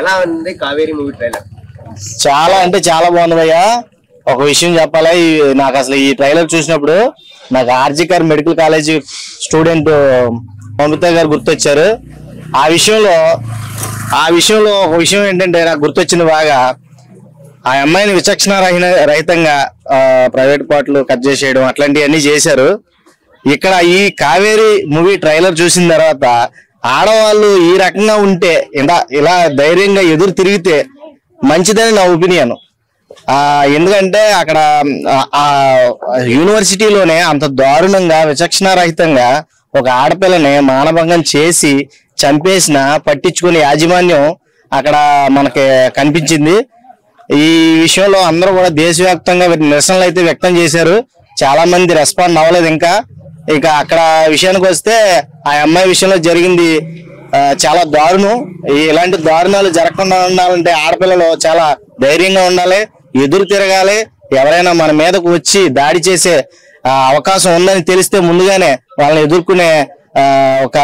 ఎలా ఉంది Kaveri movie trailer? చాలా అంటే చాలా బాగుంది భయ్య. ఒక విషయం చెప్పాలా, నాకు అసలు ఈ ట్రైలర్ చూసినప్పుడు నాకు RG Kar medical college student Mamata గారు గుర్తొచ్చారు. ఆ విషయంలో ఒక విషయం ఏంటంటే నాకు గుర్తొచ్చింది బాగా, ఆ అమ్మాయిని విచక్షణ రహితంగా ప్రైవేట్ పార్ట్లు కట్ చేసేయడం అట్లాంటివన్నీ చేశారు. ఇక్కడ ఈ కావేరీ మూవీ ట్రైలర్ చూసిన తర్వాత ఆడవాళ్ళు ఈ రకంగా ఉంటే ఇలా ధైర్యంగా ఎదురు తిరిగితే మంచిదని నా ఒపీనియన్. ఎందుకంటే అక్కడ ఆ యూనివర్సిటీలోనే అంత దారుణంగా విచక్షణారహితంగా ఒక ఆడపిల్లని మానభంగం చేసి చంపేసిన పట్టించుకునే యాజమాన్యం అక్కడ మనకి కనిపించింది. ఈ విషయంలో అందరూ కూడా దేశవ్యాప్తంగా నిరసనలు అయితే వ్యక్తం చేశారు. చాలా మంది రెస్పాండ్ అవ్వలేదు. ఇక అక్కడ విషయానికి వస్తే ఆ అమ్మాయి విషయంలో జరిగింది చాలా దారుణం. ఇలాంటి దారుణాలు జరగకుండా ఉండాలంటే ఆడపిల్లలు చాలా ధైర్యంగా ఉండాలి, ఎదురు తిరగాలి. ఎవరైనా మన మీదకు వచ్చి దాడి చేసే అవకాశం ఉందని తెలిస్తే ముందుగానే వాళ్ళని ఎదుర్కొనే ఒక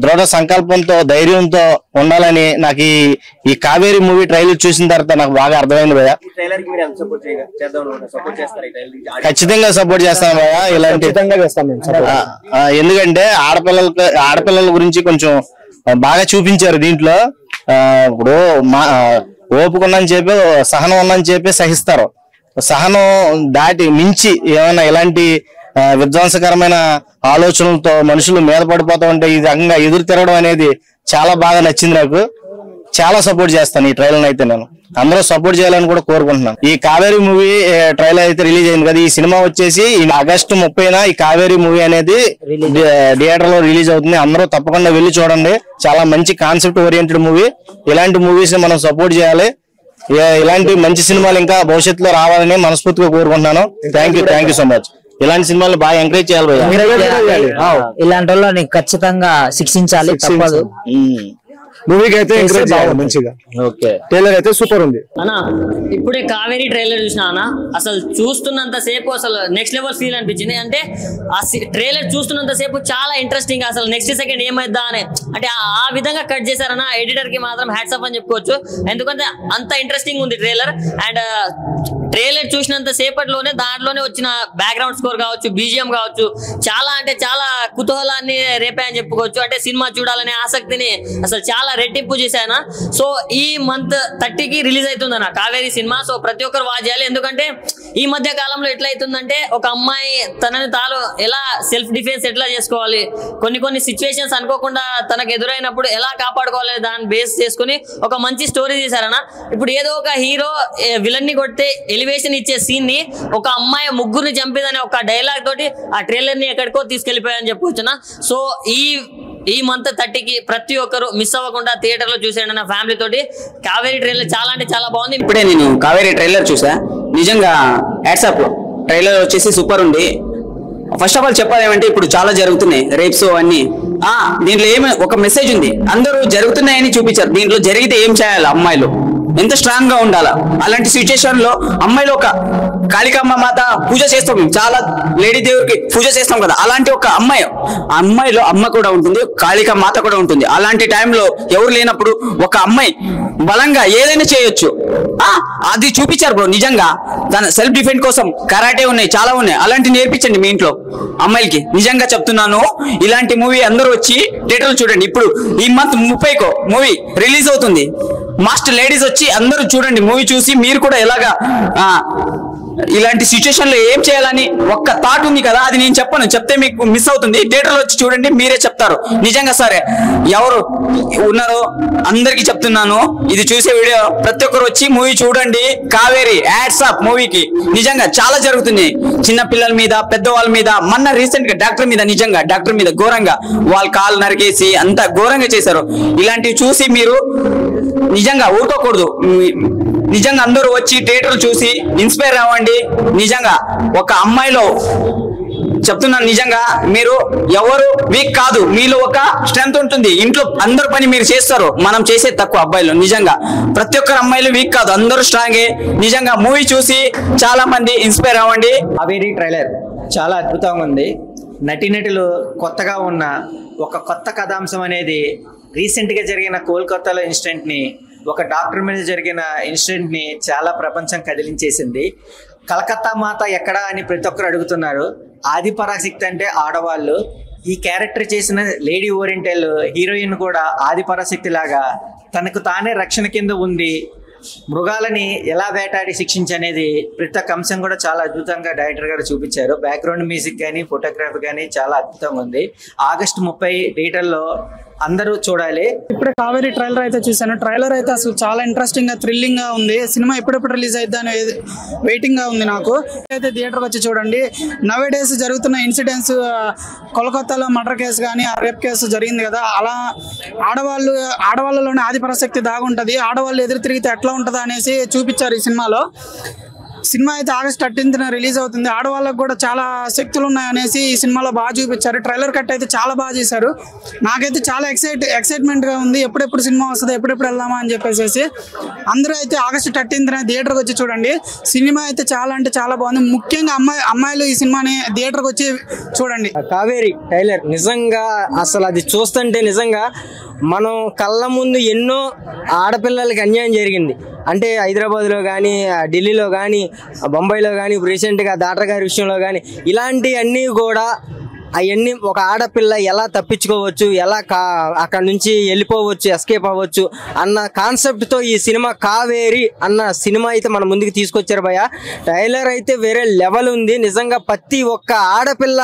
దృఢ సంకల్పంతో ధైర్యంతో ఉండాలని నాకు ఈ కావేరీ మూవీ ట్రైలర్ చూసిన తర్వాత నాకు బాగా అర్థమైంది భయ్య. ఖచ్చితంగా సపోర్ట్ చేస్తాను భయ్య. ఇలాంటి ఎందుకంటే ఆడపిల్లల గురించి కొంచెం బాగా చూపించారు దీంట్లో. ఇప్పుడు ఓపుకున్నాని చెప్పి సహనం ఉందని చెప్పి సహిస్తారు. సహనం దాటి మించి ఏమైనా ఇలాంటి విధ్వంసకరమైన ఆలోచనలతో మనుషులు మీద పడిపోతా ఉంటే ఈ రకంగా ఎదురు తిరగడం అనేది చాలా బాగా నచ్చింది నాకు. చాలా సపోర్ట్ చేస్తాను ఈ ట్రైలర్ అయితే. నేను అందరూ సపోర్ట్ చేయాలని కూడా కోరుకుంటున్నాను. ఈ కావేరీ మూవీ ట్రైలర్ అయితే రిలీజ్ అయింది కదా, ఈ సినిమా వచ్చేసి ఆగస్టు 30న ఈ కావేరీ మూవీ అనేది థియేటర్ లో రిలీజ్ అవుతుంది. అందరూ తప్పకుండా వెళ్ళి చూడండి. చాలా మంచి కాన్సెప్ట్ ఓరియంటెడ్ మూవీ. ఇలాంటి మూవీస్ మనం సపోర్ట్ చేయాలి. ఇలాంటి మంచి సినిమాలు ఇంకా భవిష్యత్తులో రావాలని మనస్ఫూర్తిగా కోరుకుంటున్నాను. Thank you so much. ఇలాంటి సినిమాలు బాగా ఎంకరేజ్ చేయాలి. ఇలాంటి వాళ్ళని ఖచ్చితంగా శిక్షించాలి, తప్పదు. మూవీకి అయితే మంచిగా ట్రైలర్ అయితే సూపర్ ఉంది అన్న. ఇప్పుడే కావేరీ ట్రైలర్ చూసినా అన్న, అసలు చూస్తున్నంత సేపు అసలు నెక్స్ట్ లెవెల్ ఫీల్ అనిపించింది. అంటే ఆ ట్రైలర్ చూస్తున్నంత సేపు చాలా ఇంట్రెస్టింగ్, అసలు నెక్స్ట్ సెకండ్ ఏమైద్దా అని అంటే ఆ విధంగా కట్ చేశారన్న. ఎడిటర్ కి మాత్రం హ్యాట్స్ ఆఫ్ అని చెప్పుకోవచ్చు. ఎందుకంటే అంత ఇంట్రెస్టింగ్ ఉంది ట్రైలర్. అండ్ ట్రైలర్ చూసినంత సేపట్లోనే దాంట్లోనే వచ్చిన బ్యాక్గ్రౌండ్ స్కోర్ కావచ్చు, బీజిఎం కావచ్చు, చాలా అంటే చాలా కుతూహలాన్ని రేపాయని చెప్పుకోవచ్చు. అంటే సినిమా చూడాలనే ఆసక్తిని అసలు చాలా రెట్టింపు చేశాను. సో ఈ మంత్ 30కి రిలీజ్ అవుతుందన్న కావేరీ సినిమా. సో ప్రతి ఒక్కరు వాచ్ చేయాలి. ఎందుకంటే ఈ మధ్య కాలంలో ఎట్లా అవుతుందంటే ఒక అమ్మాయి తనని తాను ఎలా సెల్ఫ్ డిఫెన్స్ ఎట్లా చేసుకోవాలి, కొన్ని సిచ్యువేషన్స్ అనుకోకుండా తనకు ఎదురైనప్పుడు ఎలా కాపాడుకోవాలి దాన్ని బేస్ చేసుకుని ఒక మంచి స్టోరీ తీశారన్న. ఇప్పుడు ఏదో ఒక హీరో విలన్ ని కొడితే ఎలివేషన్ ఇచ్చే సీన్ ని ఒక అమ్మాయి ముగ్గురిని చంపేదనే ఒక డైలాగ్ తోటి ఆ ట్రైలర్ ని ఎక్కడికో తీసుకెళ్లిపోయాయని చెప్పొచ్చునా. సో ఈ మంత్ 30కి ప్రతి ఒక్కరు మిస్ అవ్వకుండా థియేటర్ లో చూసేయండి నా ఫ్యామిలీ తోటి. కావేరీ ట్రైలర్ చాలా అంటే చాలా బాగుంది. ఇప్పుడే నేను కావేరీ ట్రైలర్ చూసా, నిజంగా వాట్సాప్ ట్రైలర్ వచ్చేసి సూపర్ ఉంది. ఫస్ట్ ఆఫ్ ఆల్ చెప్పాలి ఏమంటే ఇప్పుడు చాలా జరుగుతున్నాయి రేప్స్ అన్ని. దీంట్లో ఒక మెసేజ్ ఉంది. అందరూ జరుగుతున్నాయని చూపించారు. దీంట్లో జరిగితే ఏం చేయాలి, అమ్మాయిలు ఎంత స్ట్రాంగ్ గా ఉండాలా. అలాంటి సిచ్యుయేషన్ లో అమ్మాయిలు ఒక కాళికామ్మ మాత పూజ చేస్తాం, చాలా లేడీ దేవుడికి పూజ చేస్తాం కదా. అలాంటి ఒక అమ్మాయిలో అమ్మ కూడా ఉంటుంది, కాళికా మాత కూడా ఉంటుంది. అలాంటి టైంలో ఎవరు లేనప్పుడు ఒక అమ్మాయి బలంగా ఏదైనా చేయొచ్చు. అది చూపించారు బ్రో. నిజంగా తన సెల్ఫ్ డిఫెండ్ కోసం కరాటే ఉన్నాయి, చాలా ఉన్నాయి. అలాంటి నేర్పించండి మీ ఇంట్లో అమ్మాయిలకి. నిజంగా చెప్తున్నాను, ఇలాంటి మూవీ అందరూ వచ్చి థియేటర్లో చూడండి. ఇప్పుడు ఈ మంత్ 30కో మూవీ రిలీజ్ అవుతుంది. మాస్టర్ లేడీస్ వచ్చి అందరూ చూడండి. మూవీ చూసి మీరు కూడా ఎలాగా ఇలాంటి సిచ్యుయేషన్ లో ఏం చేయాలని ఒక్క థాట్ ఉంది కదా, అది నేను చెప్పను, చెప్తే మీకు మిస్ అవుతుంది. థియేటర్లో వచ్చి చూడండి, మీరే చెప్తారు. నిజంగా సరే ఎవరు ఉన్నారో అందరికి చెప్తున్నాను, ఇది చూసే వీడియో ప్రతి ఒక్కరు వచ్చి మూవీ చూడండి. కావేరీ యాడ్స్ అప్ మూవీకి. నిజంగా చాలా జరుగుతుంది చిన్న పిల్లల మీద, పెద్దవాళ్ళ మీద. మొన్న రీసెంట్ గా డాక్టర్ మీద, నిజంగా డాక్టర్ మీద ఘోరంగా వాళ్ళ కాలు నరికేసి అంత ఘోరంగా చేశారు. ఇలాంటివి చూసి మీరు నిజంగా ఊరుకోకూడదు. నిజంగా అందరూ వచ్చి థియేటర్ చూసి ఇన్స్పైర్ అవ్వండి. నిజంగా ఒక అమ్మాయిలో చెప్తున్నాను, నిజంగా మీరు ఎవరు వీక్ కాదు, మీలో ఒక స్ట్రెంత్ ఉంటుంది. ఇంట్లో అందరు పని మీరు చేస్తారు, మనం చేసే తక్కువ అబ్బాయిలు. నిజంగా ప్రతి ఒక్కరు అమ్మాయిలు వీక్ కాదు, అందరూ స్ట్రాంగే. నిజంగా మూవీ చూసి చాలా మంది ఇన్స్పైర్ అవ్వండి. కావేరీ ట్రైలర్ చాలా అద్భుతంగా ఉంది. నటీనటులు కొత్తగా ఉన్న ఒక కొత్త కథాంశం అనేది రీసెంట్గా జరిగిన కోల్కతాలో ఇన్సిడెంట్ని ఒక డాక్టర్ మీద జరిగిన ఇన్సిడెంట్ ని చాలా ప్రపంచం కదిలించేసింది. కలకత్తా మాత ఎక్కడా అని ప్రతి ఒక్కరు అడుగుతున్నారు. ఆదిపరాశక్తి అంటే ఆడవాళ్ళు. ఈ క్యారెక్టర్ చేసిన లేడీ ఓరియంటల్ హీరోయిన్ కూడా ఆదిపరాశక్తి లాగా తనకు తానే రక్షణ కింద ఉంది మృగాలని ఎలా వేటాడి శిక్షించనేది ప్రతి ఒక్క అంశం కూడా చాలా అద్భుతంగా డైరెక్టర్ గారు చూపించారు. బ్యాక్గ్రౌండ్ మ్యూజిక్ కానీ ఫోటోగ్రఫీ కానీ చాలా అద్భుతంగా ఉంది. August 30 థియేటర్లో అందరూ చూడాలి. ఇప్పుడు కావేరీ ట్రైలర్ అయితే చూసాను. ట్రైలర్ అయితే అసలు చాలా ఇంట్రెస్టింగ్ గా థ్రిల్లింగ్ గా ఉంది. సినిమా ఎప్పుడెప్పుడు రిలీజ్ అయిద్దా అని వెయిటింగ్ గా ఉంది నాకు. అయితే థియేటర్కి వచ్చి చూడండి. నవ్ డేస్ జరుగుతున్న ఇన్సిడెంట్స్, కోల్కతాలో మర్డర్ కేసు కానీ ఆ రేప్ కేసు జరిగింది కదా, అలా ఆడవాళ్ళలోనే ఆదిపరాశక్తి దాగుంటది. ఆడవాళ్ళు ఎదురు తిరిగితే ఎట్లా ఉంటుందా అనేసి చూపించారు ఈ సినిమాలో. సినిమా అయితే August 13న రిలీజ్ అవుతుంది. ఆడవాళ్ళకు కూడా చాలా శక్తులు ఉన్నాయనేసి ఈ సినిమాలో బాగా చూపించారు. ట్రైలర్ కట్ అయితే చాలా బాగా చేశారు. నాకైతే చాలా ఎక్సైట్మెంట్ గా ఉంది. ఎప్పుడెప్పుడు సినిమా వస్తుంది, ఎప్పుడెప్పుడు వెళ్దామా అని చెప్పేసి. అందరూ అయితే August 13న థియేటర్కి వచ్చి చూడండి. సినిమా అయితే చాలా అంటే చాలా బాగుంది. ముఖ్యంగా అమ్మాయిలు ఈ సినిమాని థియేటర్కి వచ్చి చూడండి. కావేరీ టైలర్ నిజంగా అసలు అది చూస్తుంటే నిజంగా మనం కళ్ళ ముందు ఎన్నో ఆడపిల్లలకి అన్యాయం జరిగింది. అంటే హైదరాబాద్లో కానీ, ఢిల్లీలో కానీ, బొంబాయిలో కానీ, రీసెంట్గా డాక్టర్ గారి విషయంలో కానీ ఇలాంటివన్నీ కూడా అవన్నీ ఒక ఆడపిల్ల ఎలా తప్పించుకోవచ్చు, ఎలా అక్కడ నుంచి వెళ్ళిపోవచ్చు, ఎస్కేప్ అవ్వచ్చు అన్న కాన్సెప్ట్తో ఈ సినిమా కావేరి అన్న సినిమా అయితే మన ముందుకు తీసుకొచ్చారు భయ్య. ట్రైలర్ అయితే వేరే లెవెల్ ఉంది. నిజంగా ప్రతి ఒక్క ఆడపిల్ల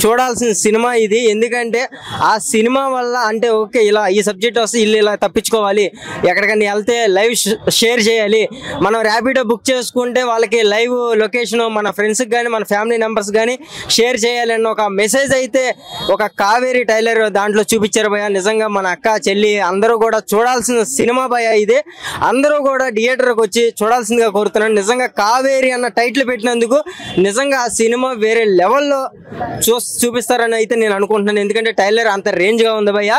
చూడాల్సిన సినిమా ఇది. ఎందుకంటే ఆ సినిమా వల్ల అంటే ఓకే ఇలా ఈ సబ్జెక్ట్ వస్తే ఇల్లు ఇలా తప్పించుకోవాలి, ఎక్కడికైనా వెళ్తే లైవ్ షేర్ చేయాలి, మనం ర్యాపిడో బుక్ చేసుకుంటే వాళ్ళకి లైవ్ లొకేషన్ మన ఫ్రెండ్స్కి కానీ మన ఫ్యామిలీ మెంబర్స్ కానీ షేర్ చేయాలి అన్న ఒక మెసేజ్ అయితే ఒక కావేరీ టైలర్ దాంట్లో చూపించారు భయ్య. నిజంగా మన అక్క చెల్లి అందరూ కూడా చూడాల్సిన సినిమా భయ్య ఇదే. అందరూ కూడా థియేటర్కి వచ్చి చూడాల్సిందిగా కోరుతున్నాను. నిజంగా కావేరీ అన్న టైటిల్ పెట్టినందుకు నిజంగా ఆ సినిమా వేరే లెవెల్లో చూపిస్తారని అయితే నేను అనుకుంటున్నాను. ఎందుకంటే టైలర్ అంత రేంజ్గా ఉంది భయ్య.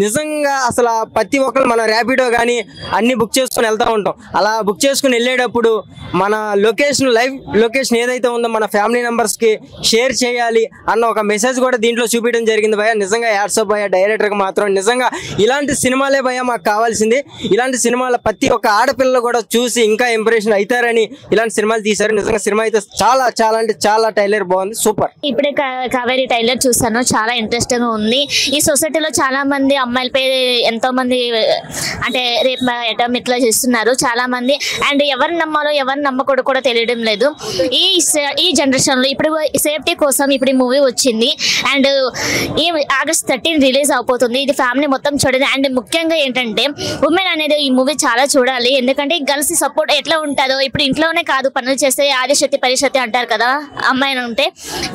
నిజంగా అసలు ప్రతి ఒక్కరు మన ర్యాపిడో కానీ అన్ని బుక్ చేసుకుని వెళ్తూ ఉంటాం. అలా బుక్ చేసుకుని వెళ్ళేటప్పుడు మన లొకేషన్ లైవ్ లొకేషన్ ఏదైతే ఉందో మన ఫ్యామిలీ మెంబర్స్కి షేర్ చేయాలి అన్న ఒక మెసేజ్ కూడా దీంట్లో చూపించడం జరిగింది భయ్య. నిజంగా యాడ్సప్ భయ్య డైరెక్టర్కి మాత్రం. నిజంగా ఇలాంటి సినిమాలే భయ్య మాకు కావాల్సింది. ఇలాంటి సినిమాల ప్రతి ఒక్క ఆడపిల్లలు కూడా చూసి ఇంకా ఇంప్రెషన్ అవుతారని ఇలాంటి సినిమాలు తీశారు. నిజంగా సినిమా అయితే చాలా చాలా అంటే చాలా టైలర్ బాగుంది, సూపర్. ఇప్పుడే కావేరీ టైలర్ చూసాను, చాలా ఇంట్రెస్టింగ్ ఉంది. ఈ సొసైటీలో చాలా మంది అమ్మాయిలపై ఎంతో మంది అంటే రేపు అటెంప్ట్ ఇట్లా చేస్తున్నారు చాలా మంది. అండ్ ఎవరిని నమ్మాలో ఎవరిని నమ్మకూడదు కూడా తెలియడం లేదు. ఈ జనరేషన్ లో ఇప్పుడు సేఫ్టీ కోసం ఇప్పుడు ఈ మూవీ వచ్చింది. అండ్ ఈ August 13 రిలీజ్ అయిపోతుంది. ఇది ఫ్యామిలీ మొత్తం చూడాలి. అండ్ ముఖ్యంగా ఏంటంటే ఉమెన్ అనేది ఈ మూవీ చాలా చూడాలి. ఎందుకంటే గర్ల్స్ సపోర్ట్ ఎట్లా ఉంటుందో, ఇప్పుడు ఇంట్లోనే కాదు పనులు చేస్తే ఆదిశక్తి పరిశక్తి అంటారు కదా అమ్మాయిని ఉంటే,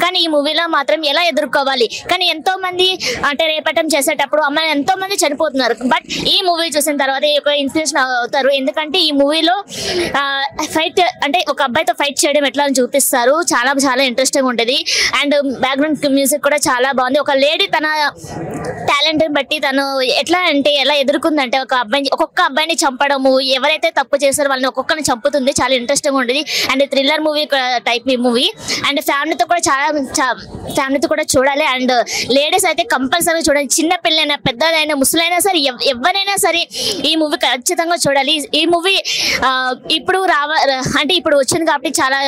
కానీ ఈ మూవీలో మాత్రం ఎలా ఎదుర్కోవాలి. కానీ ఎంతో మంది అంటే రేపటం చేసేటప్పుడు అమ్మాయిలు ఎంతో మంది చనిపోతున్నారు. బట్ ఈ మూవీ చూసిన తర్వాత ఒక ఇన్స్పిరేషన్ అవుతారు. ఎందుకంటే ఈ మూవీలో ఫైట్ అంటే ఒక అబ్బాయితో ఫైట్ చేయడం ఎట్లా అని చూపిస్తారు. చాలా చాలా ఇంట్రెస్టింగ్ ఉంటుంది. అండ్ బ్యాక్గ్రౌండ్ మ్యూజిక్ కూడా చాలా బాగుంది. ఒక లేడీ తన టాలెంట్ బట్టి తను ఎట్లా అంటే ఎలా ఎదుర్కొందంటే ఒక్కొక్క అబ్బాయిని చంపడము, ఎవరైతే తప్పు చేస్తారో వాళ్ళని ఒక్కొక్కరిని చంపుతుంది. చాలా ఇంట్రెస్టింగ్ ఉంటుంది. అండ్ థ్రిల్లర్ మూవీ టైప్ ఈ మూవీ. అండ్ ఫ్యామిలీతో కూడా చూడాలి. అండ్ లేడీస్ అయితే కంపల్సరీ చూడాలి. చిన్న పిల్లైనా పెద్దదైనా ముసలైనా సరే ఎవరైనా సరే ఈ మూవీ ఖచ్చితంగా చూడాలి. ఈ మూవీ ఇప్పుడు వచ్చింది కాబట్టి చాలా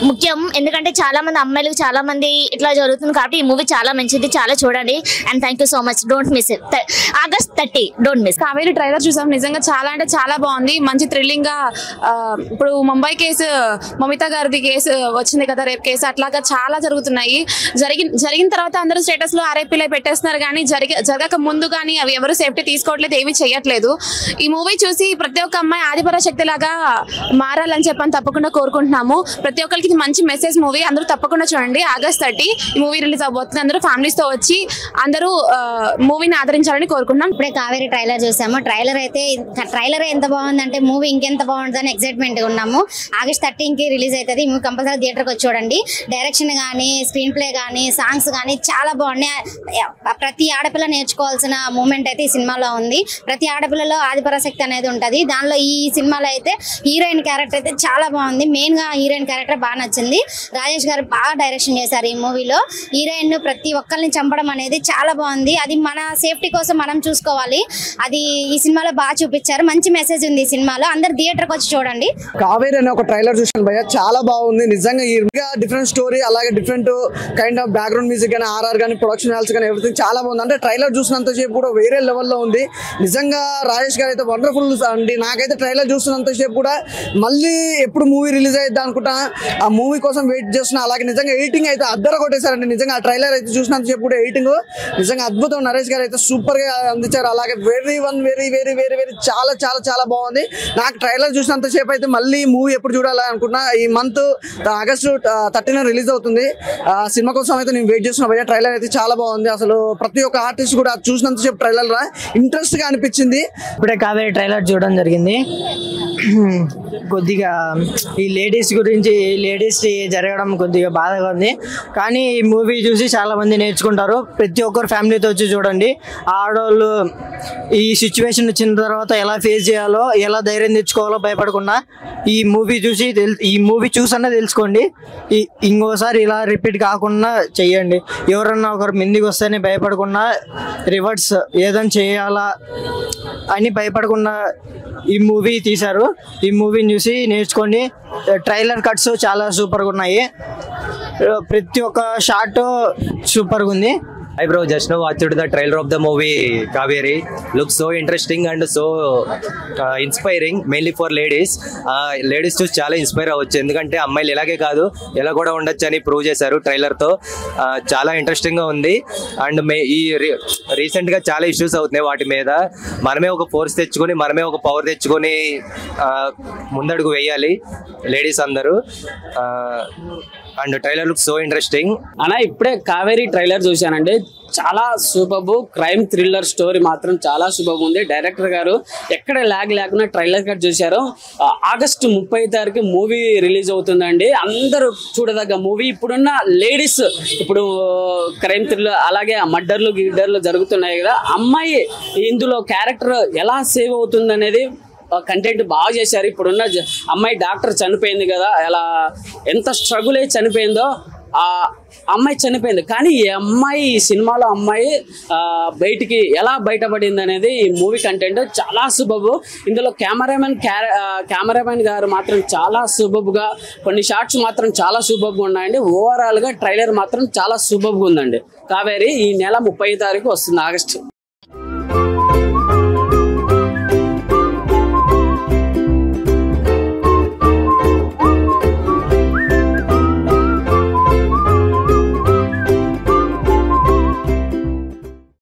ముఖ్యం. ఎందుకంటే చాలా మంది అమ్మాయిలకు చాలా మంది ఇట్లా జరుగుతుంది కాబట్టి ఈ మూవీ చాలా మంచిది, చాలా చూడండి. And thank you so much. Don't miss it. August 30 don't miss. Kaveri trailer చూసాం. నిజంగా చాలా అంటే చాలా బాగుంది. మంచి థ్రిల్లింగ్ గా ఇప్పుడు ముంబై కేసు మమితా గారిది కేసు వచ్చింది కదా, రేప్ కేసు, అట్లాగా చాలా జరుగుతున్నాయి. జరిగిన తర్వాత అందరూ స్టేటస్ లో ఆర్ఐపీలై పెట్టేస్తున్నారు. కానీ జరగక ముందు కానీ అవి ఎవరు సేఫ్టీ తీసుకోవట్లేదు, ఏమీ చేయట్లేదు. ఈ మూవీ చూసి ప్రతి ఒక్క అమ్మాయి ఆదిపరాశక్తి లాగా మారాలని చెప్పని తప్పకుండా కోరుకుంటున్నాము. ప్రతి ఒక్కరికి మంచి మెసేజ్ మూవీ. అందరూ తప్పకుండా చూడండి. August 30 ఈ మూవీ రిలీజ్ అవబోతుంది. అందరూ ఫ్యామిలీస్ తో వచ్చి అందరూ మూవీని ఆదరించాలని కోరుకుంటున్నాం. ఇప్పుడే కావేరీ ట్రైలర్ చూసాము. ట్రైలర్ ఎంత బాగుందంటే మూవీ ఇంకెంత బాగుంటుందని ఎక్సైట్మెంట్ గా ఉన్నాము. August 13కి రిలీజ్ అవుతుంది. ఈ మూవీ కంపల్సరీ థియేటర్కి వచ్చి చూడండి. డైరెక్షన్ కానీ, స్క్రీన్ ప్లే కానీ, సాంగ్స్ కానీ చాలా బాగున్నాయి. ప్రతి ఆడపిల్ల నేర్చుకోవాల్సిన చేసుకోవాల్సిన మూమెంట్ అయితే ఈ సినిమాలో ఉంది. ప్రతి ఆడపిల్లలో ఆదిపరాశక్తి అనేది ఉంటది. దానిలో ఈ సినిమాలో అయితే హీరోయిన్ క్యారెక్టర్ అయితే చాలా బాగుంది. మెయిన్ గా హీరోయిన్ క్యారెక్టర్ బాగా నచ్చింది. రాజేష్ గారు బాగా డైరెక్షన్ చేశారు ఈ మూవీలో. హీరోయిన్ ప్రతి ఒక్కరిని చంపడం అనేది చాలా బాగుంది. అది మన సేఫ్టీ కోసం మనం చూసుకోవాలి. అది ఈ సినిమాలో బాగా చూపించారు. మంచి మెసేజ్ ఉంది ఈ సినిమాలో. అందరు థియేటర్కి వచ్చి చూడండి. కావేరి అనే ఒక ట్రైలర్ చూసాను భయ్య, చాలా బాగుంది నిజంగా. డిఫరెంట్ స్టోరీ, అలాగే different kind of background music కానీ, ఆర్ఆర్ కానీ, ప్రొడక్షన్ హాల్స్ కానీ, ఎవ్రీథింగ్ చాలా బాగుంది. అంటే ట్రైలర్ చూసినంత సేపు కూడా వేరే లెవెల్లో ఉంది నిజంగా. రాజేష్ గారు అయితే వండర్ఫుల్ అండి. నాకైతే ట్రైలర్ చూస్తున్నంత సేపు కూడా మళ్ళీ ఎప్పుడు మూవీ రిలీజ్ అయ్యిద్దా అనుకుంటా ఆ మూవీ కోసం వెయిట్ చేస్తున్నా. అలాగే నిజంగా ఎడిటింగ్ అయితే అద్దర కొట్టేశారండి నిజంగా. ఆ ట్రైలర్ అయితే చూసినంత సేపు కూడా ఎడిటింగ్ నిజంగా అద్భుతం. నరేష్ గారు అయితే సూపర్ గా అందించారు. అలాగే వెరీ చాలా చాలా చాలా బాగుంది. నాకు ట్రైలర్ చూసినంత సేపు అయితే మళ్ళీ మూవీ ఎప్పుడు చూడాలి అనుకున్నా. ఈ మంత్ ఆగస్టు 13 రిలీజ్ అవుతుంది. సినిమా కోసం అయితే నేను వెయిట్ చేస్తున్నా భయ్య. ట్రైలర్ అయితే చాలా బాగుంది. అసలు ప్రతి ఒక్క ఆర్టిస్ట్ కూడా చూసినంత సేపు ట్రైలర్ ఇంట్రెస్ట్ గా అనిపించింది. ఇప్పుడే కావేరి ట్రైలర్ చూడడం జరిగింది. కొద్దిగా ఈ లేడీస్ గురించి లేడీస్ జరగడం కొద్దిగా బాధగా ఉంది. కానీ ఈ మూవీ చూసి చాలా మంది నేర్చుకుంటారు. ప్రతి ఒక్కరు ఫ్యామిలీతో వచ్చి చూడండి. ఆడవాళ్ళు ఈ సిచ్యువేషన్ వచ్చిన తర్వాత ఎలా ఫేస్ చేయాలో, ఎలా ధైర్యం తెచ్చుకోవాలో భయపడకుండా ఈ మూవీ చూసన్నా తెలుసుకోండి. ఇంకోసారి ఇలా రిపీట్ కాకుండా చెయ్యండి. ఎవరన్నా ఒకరు ముందుకు వస్తేనే భయపడకుండా రివర్స్ ఏదైనా చేయాలా అని భయపడకుండా ఈ మూవీ తీశారు. ఈ మూవీని చూసి నేర్చుకోండి. ట్రైలర్ కట్స్ చాలా సూపర్గా ఉన్నాయి. ప్రతి ఒక్క షాట్ సూపర్గా ఉంది. Hi bro, just now watched the trailer of the movie Kaveri. Looks so interesting and so inspiring, mainly for ladies. Ladies చూసి చాలా ఇన్స్పైర్ అవ్వచ్చు. ఎందుకంటే అమ్మాయిలు ఇలాగే కాదు ఎలా కూడా ఉండొచ్చు అని ప్రూవ్ చేశారు ట్రైలర్ తో. చాలా ఇంట్రెస్టింగ్ గా ఉంది. అండ్ ఈ రీసెంట్ గా చాలా ఇష్యూస్ అవుతున్నాయి. వాటి మీద మనమే ఒక ఫోర్స్ తెచ్చుకొని, మనమే ఒక పవర్ తెచ్చుకొని ముందడుగు వేయాలి లేడీస్ అందరూ. And trailer look so interesting. అన్న ఇప్పుడే కావేరి ట్రైలర్ చూశానండి. చాలా సూపర్ క్రైమ్ థ్రిల్లర్ స్టోరీ మాత్రం చాలా సూపర్ ఉంది. డైరెక్టర్ గారు ఎక్కడ ల్యాగ్ లేకుండా ట్రైలర్ కట్ చూశారు. ఆగస్టు 30 మూవీ రిలీజ్ అవుతుందండి. అందరూ చూడదగ్గ మూవీ. ఇప్పుడున్న లేడీస్ ఇప్పుడు క్రైమ్ థ్రిల్లర్ అలాగే గిడ్డర్లు జరుగుతున్నాయి కదా, అమ్మాయి ఇందులో క్యారెక్టర్ ఎలా సేవ్ అవుతుంది అనేది కంటెంట్ బాగా చేశారు. ఇప్పుడున్న అమ్మాయి డాక్టర్ చనిపోయింది కదా, ఎలా ఎంత స్ట్రగుల్ అయ్యి చనిపోయిందో ఆ అమ్మాయి చనిపోయింది. కానీ ఈ అమ్మాయి సినిమాలో అమ్మాయి బయటికి ఎలా బయటపడింది అనేది ఈ మూవీ కంటెంట్ చాలా సూపర్. ఇందులో కెమెరామెన్ గారు మాత్రం చాలా సూపర్గా, కొన్ని షార్ట్స్ మాత్రం చాలా సూపర్గా ఉన్నాయండి. ఓవరాల్ గా ట్రైలర్ మాత్రం చాలా సూపర్గా ఉందండి. కావేరి ఈ నెల 30 వస్తుంది ఆగస్టు.